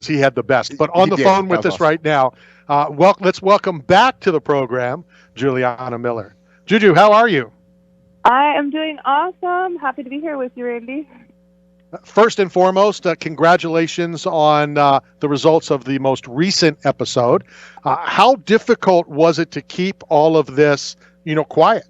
he had the best. But on the phone with us right now, let's welcome back to the program, Juliana Miller. Juju, how are you? I am doing awesome. Happy to be here with you, Randy. First and foremost, congratulations on the results of the most recent episode. How difficult was it to keep all of this, quiet?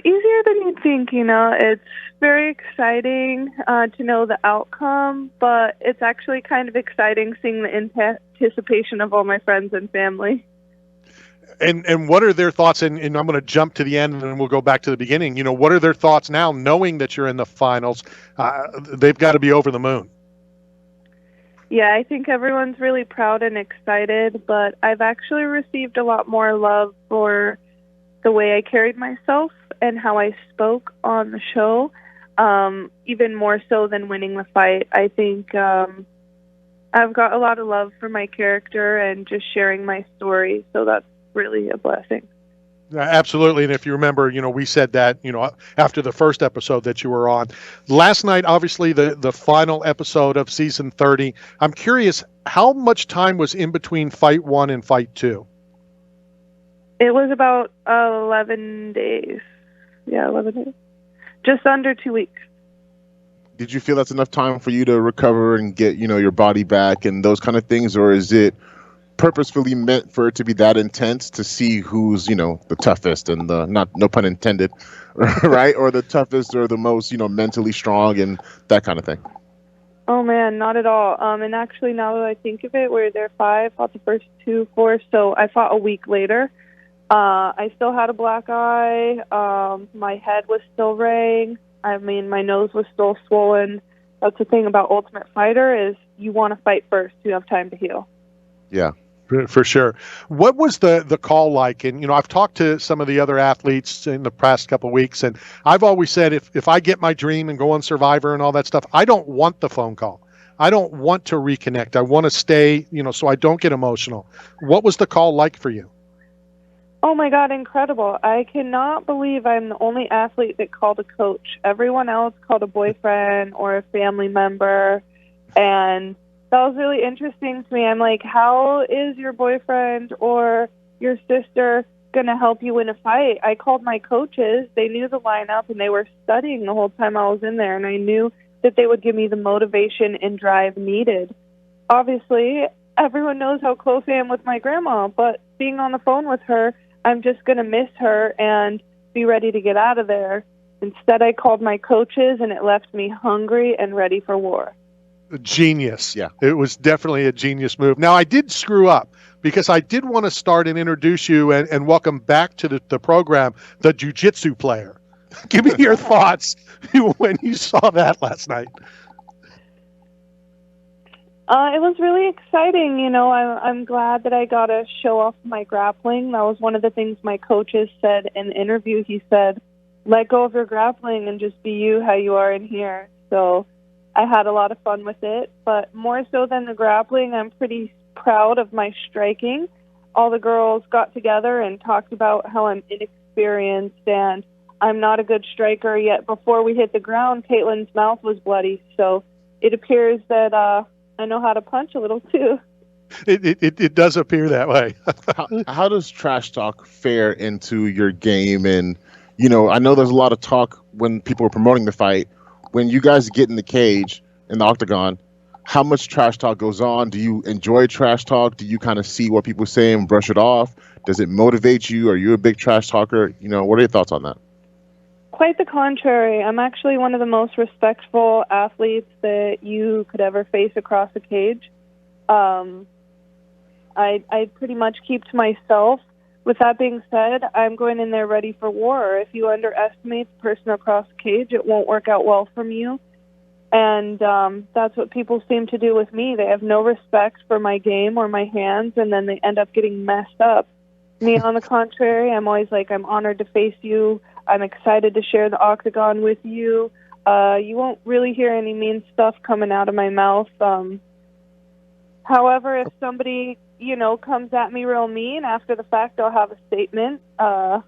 Easier than you'd think, It's very exciting to know the outcome, but it's actually kind of exciting seeing the anticipation of all my friends and family. And what are their thoughts? And I'm going to jump to the end and then we'll go back to the beginning. What are their thoughts now, knowing that you're in the finals? They've got to be over the moon. Yeah, I think everyone's really proud and excited, but I've actually received a lot more love for the way I carried myself and how I spoke on the show, even more so than winning the fight. I think I've got a lot of love for my character and just sharing my story, so that's really a blessing. Absolutely. And if you remember, we said that, after the first episode that you were on. Last night, obviously, the final episode of season 30. I'm curious, how much time was in between fight 1 and fight 2? It was about 11 days. Yeah, 11 days. Just under 2 weeks. Did you feel that's enough time for you to recover and get, your body back and those kind of things? Or is it purposefully meant for it to be that intense to see who's, the toughest and no pun intended, right? Or the toughest or the most, mentally strong and that kind of thing? Oh, man, not at all. And actually, now that I think of it, we were there 5, fought the first 2, 4, so I fought a week later. I still had a black eye. My head was still raying. My nose was still swollen. That's the thing about Ultimate Fighter is you want to fight first. You have time to heal. Yeah. For sure. What was the call like? And, I've talked to some of the other athletes in the past couple of weeks, and I've always said if I get my dream and go on Survivor and all that stuff, I don't want the phone call. I don't want to reconnect. I want to stay, so I don't get emotional. What was the call like for you? Oh, my God, incredible. I cannot believe I'm the only athlete that called a coach. Everyone else called a boyfriend or a family member, and that was really interesting to me. I'm like, how is your boyfriend or your sister going to help you win a fight? I called my coaches. They knew the lineup, and they were studying the whole time I was in there, and I knew that they would give me the motivation and drive needed. Obviously, everyone knows how close I am with my grandma, but being on the phone with her, I'm just going to miss her and be ready to get out of there. Instead, I called my coaches, and it left me hungry and ready for war. Genius. Yeah. It was definitely a genius move. Now, I did screw up because I did want to start and introduce you and welcome back to the program, the jiu-jitsu player. Give me your thoughts when you saw that last night. It was really exciting. I'm glad that I got to show off my grappling. That was one of the things my coaches said in the interview. He said, let go of your grappling and just be you how you are in here. So I had a lot of fun with it, but more so than the grappling, I'm pretty proud of my striking. All the girls got together and talked about how I'm inexperienced and I'm not a good striker, yet before we hit the ground, Caitlin's mouth was bloody, so it appears that I know how to punch a little too. It does appear that way. How does trash talk fare into your game? And, I know there's a lot of talk when people are promoting the fight. When you guys get in the cage, in the octagon, how much trash talk goes on? Do you enjoy trash talk? Do you kind of see what people say and brush it off? Does it motivate you? Are you a big trash talker? What are your thoughts on that? Quite the contrary. I'm actually one of the most respectful athletes that you could ever face across a cage. I pretty much keep to myself. With that being said, I'm going in there ready for war. If you underestimate the person across the cage, it won't work out well from you. And that's what people seem to do with me. They have no respect for my game or my hands, and then they end up getting messed up. Me, on the contrary, I'm always like, I'm honored to face you. I'm excited to share the octagon with you. You won't really hear any mean stuff coming out of my mouth. However, if somebody, comes at me real mean, after the fact, I'll have a statement. So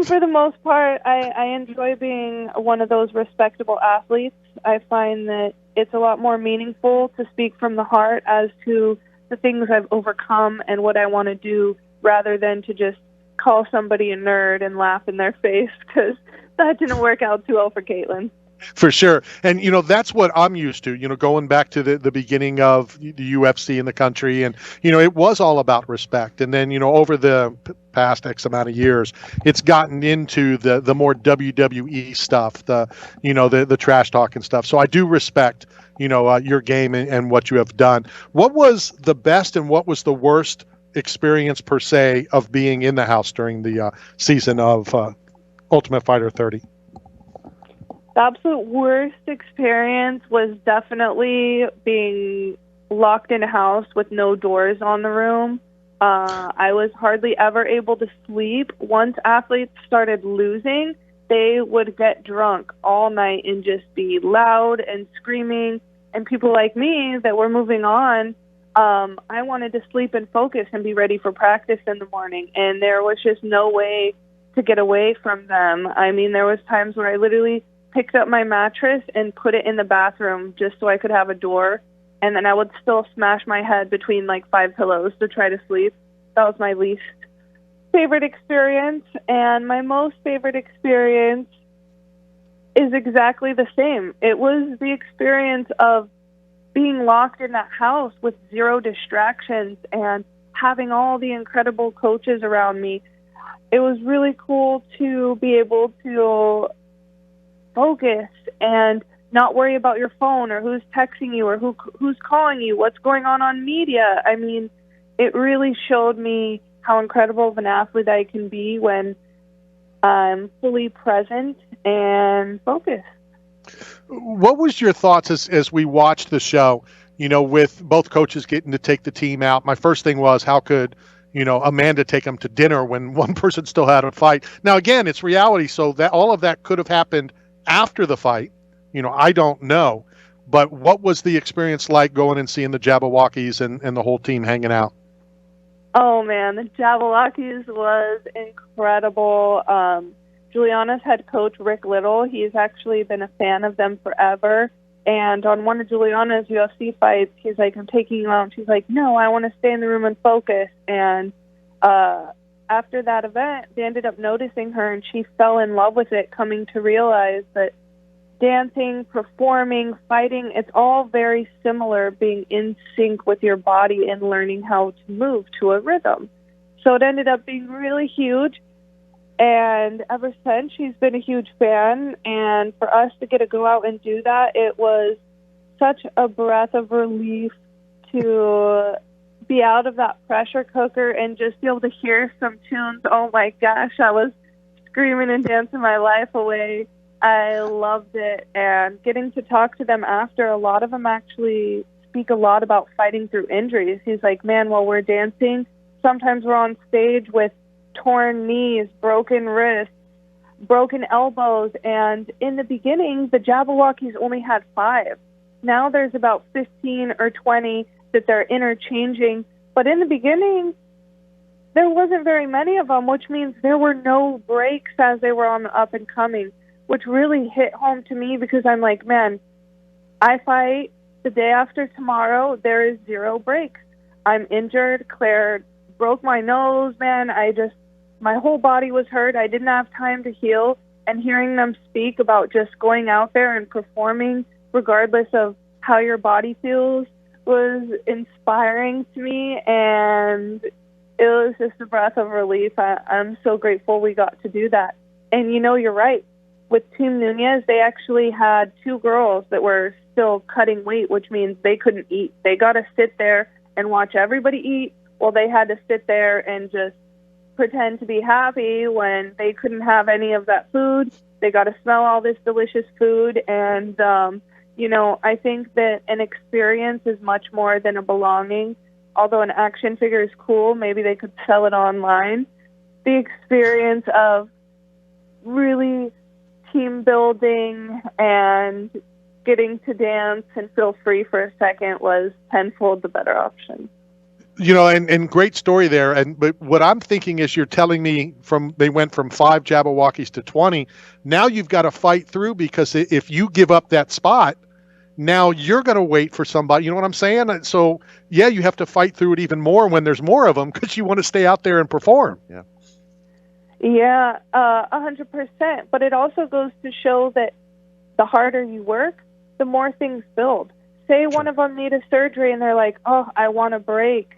for the most part, I enjoy being one of those respectable athletes. I find that it's a lot more meaningful to speak from the heart as to the things I've overcome and what I want to do, rather than to just call somebody a nerd and laugh in their face, because that didn't work out too well for Caitlin. For sure. And, that's what I'm used to, going back to the beginning of the UFC in the country. And, it was all about respect. And then, over the past X amount of years, it's gotten into the more WWE stuff, the trash talk and stuff. So I do respect, your game and what you have done. What was the best and what was the worst experience, per se, of being in the house during the season of Ultimate Fighter 30? The absolute worst experience was definitely being locked in a house with no doors on the room. I was hardly ever able to sleep. Once athletes started losing, they would get drunk all night and just be loud and screaming. And people like me that were moving on, I wanted to sleep and focus and be ready for practice in the morning. And there was just no way to get away from them. I mean, there was times where I literally picked up my mattress and put it in the bathroom just so I could have a door, and then I would still smash my head between like 5 pillows to try to sleep. That was my least favorite experience, and my most favorite experience is exactly the same. It was the experience of being locked in that house with zero distractions and having all the incredible coaches around me. It was really cool to be able to focus and not worry about your phone or who's texting you or who's calling you, what's going on media. I mean, it really showed me how incredible of an athlete I can be when I'm fully present and focused. What was your thoughts as we watched the show, with both coaches getting to take the team out? My first thing was, how could Amanda take them to dinner when one person still had a fight? Now, again, it's reality, so that all of that could have happened after the fight. I don't know. But what was the experience like going and seeing the Jabbawockeez and the whole team hanging out? Oh, man, the Jabbawockeez was incredible. Juliana's head coach, Rick Little, he's actually been a fan of them forever. And on one of Juliana's UFC fights, he's like, I'm taking you out. And she's like, no, I want to stay in the room and focus. And after that event, they ended up noticing her, and she fell in love with it, coming to realize that dancing, performing, fighting, it's all very similar, being in sync with your body and learning how to move to a rhythm. So it ended up being really huge. And ever since, she's been a huge fan. And for us to get to go out and do that, it was such a breath of relief to be out of that pressure cooker and just be able to hear some tunes. Oh my gosh, I was screaming and dancing my life away. I loved it. And getting to talk to them after, a lot of them actually speak a lot about fighting through injuries. He's like, man, while we're dancing, sometimes we're on stage with torn knees, broken wrists, broken elbows. And in the beginning, the Jabbawockeez only had 5. Now there's about 15 or 20 that they're interchanging. But in the beginning, there wasn't very many of them, which means there were no breaks as they were on the up and coming, which really hit home to me, because I'm like, man, I fight the day after tomorrow. There is 0 breaks. I'm injured. Claire broke my nose, man. My whole body was hurt. I didn't have time to heal. And hearing them speak about just going out there and performing regardless of how your body feels was inspiring to me, and it was just a breath of relief. I'm so grateful we got to do that. And you're right. With Team Nunez, they actually had 2 girls that were still cutting weight, which means they couldn't eat. They got to sit there and watch everybody eat, while they had to sit there and just pretend to be happy when they couldn't have any of that food. They got to smell all this delicious food. And, I think that an experience is much more than a belonging. Although an action figure is cool, maybe they could sell it online. The experience of really team building and getting to dance and feel free for a second was tenfold the better option. And great story there. But what I'm thinking is, you're telling me they went from 5 Jabbawockeez to 20. Now you've got to fight through, because if you give up that spot, Now you're going to wait for somebody. You know what I'm saying? So yeah, you have to fight through it even more when there's more of them because you want to stay out there and perform. Yeah. Yeah, 100%. But it also goes to show that the harder you work, the more things build. Say one of them needed surgery and they're like, oh, I want a break.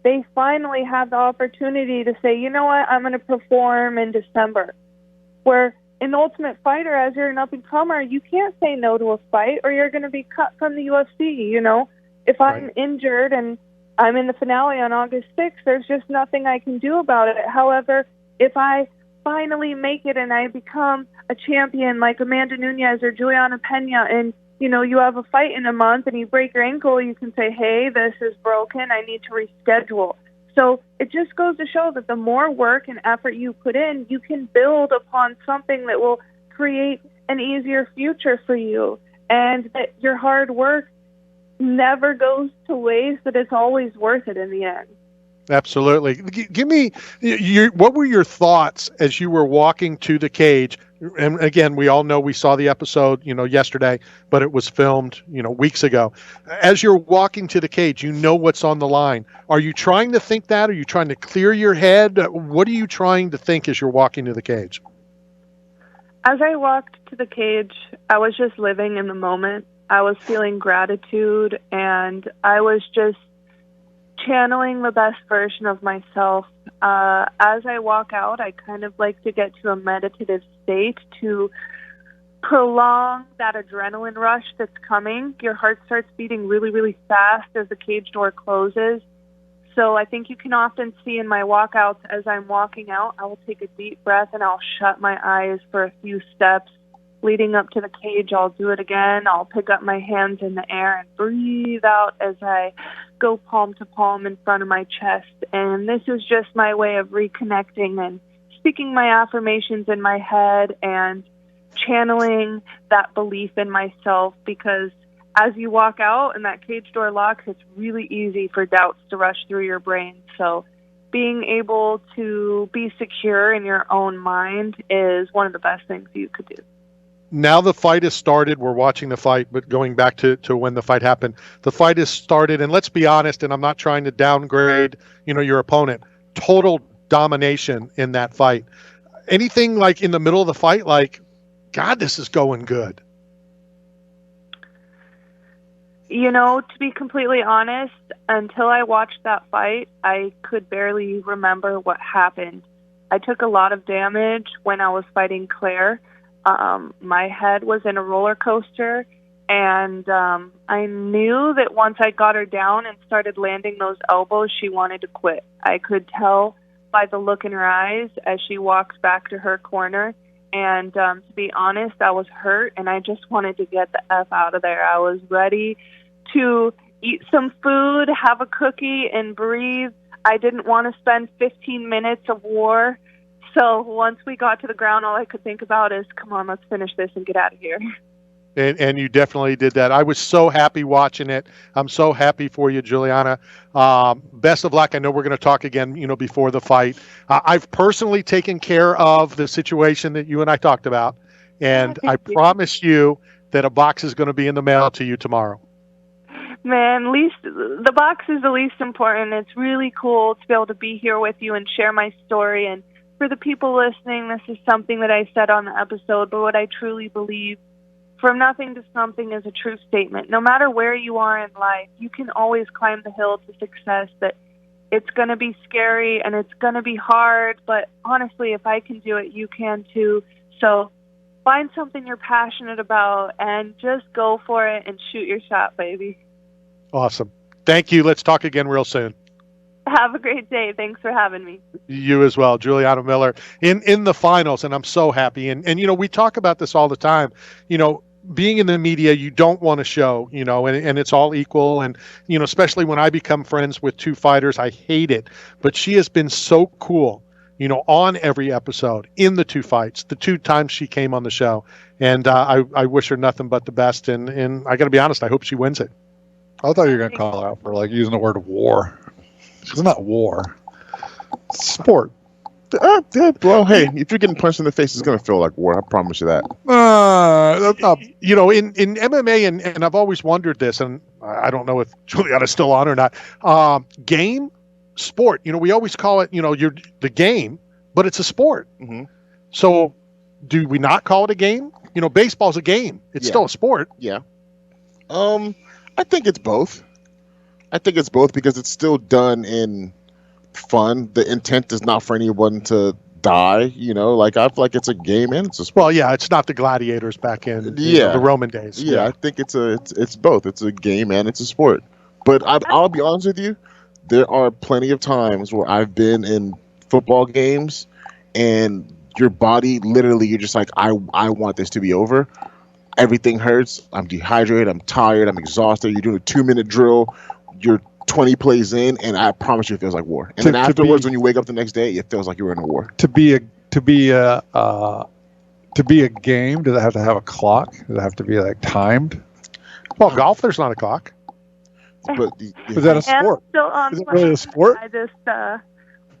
They finally have the opportunity to say, you know what, I'm going to perform in December. Where in Ultimate Fighter, as you're an up-and-comer, you can't say no to a fight or you're going to be cut from the UFC, you know? If I'm injured and I'm in the finale on August 6th, there's just nothing I can do about it. However, if I finally make it and I become a champion like Amanda Nunez or Juliana Pena, and you know you have a fight in a month and you break your ankle, you can say, hey, this is broken, I need to reschedule. So it just goes to show that the more work and effort you put in, you can build upon something that will create an easier future for you, and that your hard work never goes to waste, that it's always worth it in the end. Absolutely. Give me what were your thoughts as you were walking to the cage? And again, we all know we saw the episode, yesterday, but it was filmed, weeks ago. As you're walking to the cage, you know what's on the line. Are you trying to think that? Are you trying to clear your head? What are you trying to think as you're walking to the cage? As I walked to the cage, I was just living in the moment. I was feeling gratitude, and I was just channeling the best version of myself. As I walk out, I kind of like to get to a meditative state to prolong that adrenaline rush that's coming. Your heart starts beating really, really fast as the cage door closes. So I think you can often see in my walkouts, as I'm walking out, I will take a deep breath and I'll shut my eyes for a few steps. Leading up to the cage, I'll do it again. I'll pick up my hands in the air and breathe out as I go palm to palm in front of my chest. And this is just my way of reconnecting and speaking my affirmations in my head and channeling that belief in myself, because as you walk out and that cage door locks, it's really easy for doubts to rush through your brain. So being able to be secure in your own mind is one of the best things you could do. Now the fight has started. We're watching the fight, but going back to when the fight happened, the fight has started. And let's be honest, and I'm not trying to downgrade, your opponent, total domination in that fight. Anything like in the middle of the fight, like, God, this is going good? To be completely honest, until I watched that fight, I could barely remember what happened. I took a lot of damage when I was fighting Claire. My head was in a roller coaster, and I knew that once I got her down and started landing those elbows, she wanted to quit. I could tell by the look in her eyes as she walks back to her corner. And to be honest, I was hurt, and I just wanted to get the F out of there. I was ready to eat some food, have a cookie, and breathe. I didn't want to spend 15 minutes of war. So once we got to the ground, all I could think about is, come on, let's finish this and get out of here. And you definitely did that. I was so happy watching it. I'm so happy for you, Juliana. Best of luck. I know we're going to talk again, before the fight. I've personally taken care of the situation that you and I talked about. And I promise you that a box is going to be in the mail to you tomorrow. Man, the box is the least important. It's really cool to be able to be here with you and share my story. And for the people listening, this is something that I said on the episode, but what I truly believe, from nothing to something, is a true statement. No matter where you are in life, you can always climb the hill to success. That it's going to be scary and it's going to be hard, but honestly, if I can do it, you can too. So find something you're passionate about and just go for it and shoot your shot, baby. Awesome. Thank you. Let's talk again real soon. Have a great day. Thanks for having me. You as well, Juliana Miller, in the finals, and I'm so happy. And we talk about this all the time. Being in the media, you don't want to show, and it's all equal. And, especially when I become friends with two fighters, I hate it. But she has been so cool, on every episode, in the two fights, the two times she came on the show. And I wish her nothing but the best. And I got to be honest, I hope she wins it. I thought you were going to call out for using the word war. It's not war. It's sport. Well, hey, if you're getting punched in the face, it's gonna feel like war. I promise you that. That's not. You know, in MMA, and I've always wondered this, and I don't know if Juliana's still on or not. Game, sport. You know, we always call it, you know, the game, but it's a sport. Mm-hmm. So, do we not call it a game? You know, baseball's a game. It's still a sport. Yeah. I think it's both. I think it's both because it's still done in fun. The intent is not for anyone to die, you know, like I feel like it's a game and it's a sport. Well, yeah, it's not the gladiators back in the Roman days. Yeah, I think it's both. It's a game and it's a sport. But I'll be honest with you, there are plenty of times where I've been in football games and your body literally, you're just like, I want this to be over. Everything hurts. I'm dehydrated. I'm tired. I'm exhausted. You're doing a 2-minute drill. You're 20 plays in, and I promise you, it feels like war. And then afterwards, when you wake up the next day, it feels like you were in a war. To be a game, does it have to have a clock? Does it have to be like timed? Well, golf, there's not a clock. But is that a sport? Is it really a sport?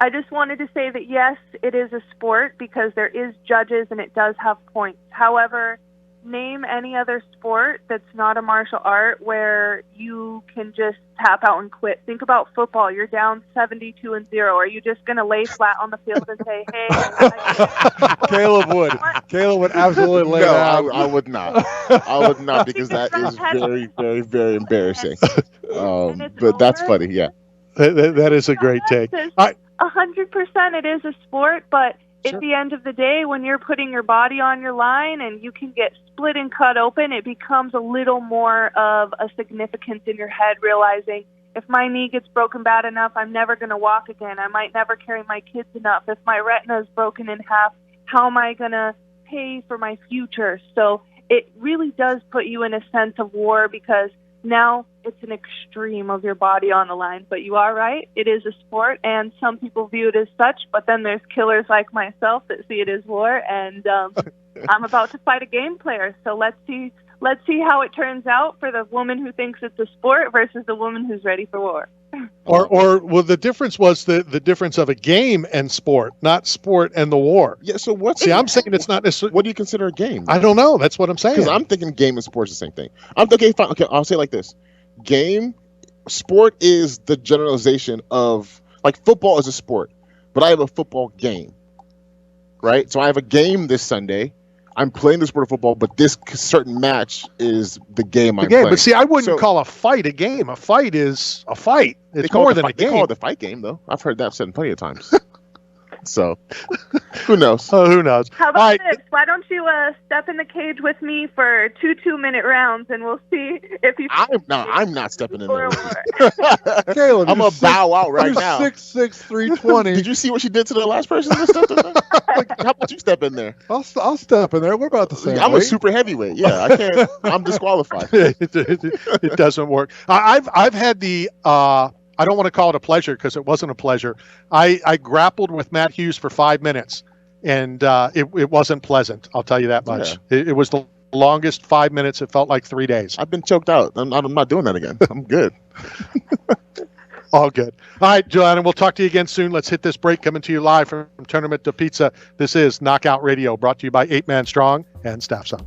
I just wanted to say that yes, it is a sport because there is judges and it does have points. However, name any other sport that's not a martial art where you can just tap out and quit. Think about football. You're down 72-0. Are you just going to lay flat on the field and say, hey? Caleb would absolutely lay down. I would not. I would not because that is very, very, very embarrassing. But that's funny, yeah. That is a great take. 100% it is a sport, but at the end of the day, when you're putting your body on your line and you can get split and cut open, it becomes a little more of a significance in your head, realizing if my knee gets broken bad enough, I'm never going to walk again. I might never carry my kids enough. If my retina is broken in half, how am I going to pay for my future? So it really does put you in a sense of war because now it's an extreme of your body on the line. But you are right, it is a sport, and some people view it as such, but then there's killers like myself that see it as war, and I'm about to fight a game player, so let's see how it turns out for the woman who thinks it's a sport versus the woman who's ready for war. Or well, the difference was the difference of a game and sport, not sport and the war. Yeah, so I'm saying it's not necessarily. What do you consider a game? I don't know. That's what I'm saying. Because I'm thinking game and sport's the same thing. Okay, fine. Okay, I'll say it like this. Sport is the generalization of, like, football is a sport, but I have a football game, right? So I have a game this Sunday. I'm playing the sport of football, but this certain match is the game I'm playing. But see, I wouldn't call a fight a game. A fight is a fight. It's more than a game. They call it the fight game, though. I've heard that said plenty of times. So, who knows? Who knows? How about this? Why don't you step in the cage with me for 2 2-minute rounds, and we'll see if you. I'm not stepping in there. Caleb, I'm gonna bow out right now. 6'6", 320. Did you see what she did to the last person that stepped in there? How about you step in there? I'll step in there. We're about the same. I'm a super heavyweight. Yeah, I can't. I'm disqualified. It doesn't work. I've had the. I don't want to call it a pleasure because it wasn't a pleasure. I grappled with Matt Hughes for 5 minutes, and it wasn't pleasant. I'll tell you that much. Yeah. It was the longest 5 minutes. It felt like 3 days. I've been choked out. I'm not doing that again. I'm good. All good. All right, Juliana, we'll talk to you again soon. Let's hit this break. Coming to you live from Tournament to Pizza. This is Knockout Radio, brought to you by 8 Man Strong and Staff Zone.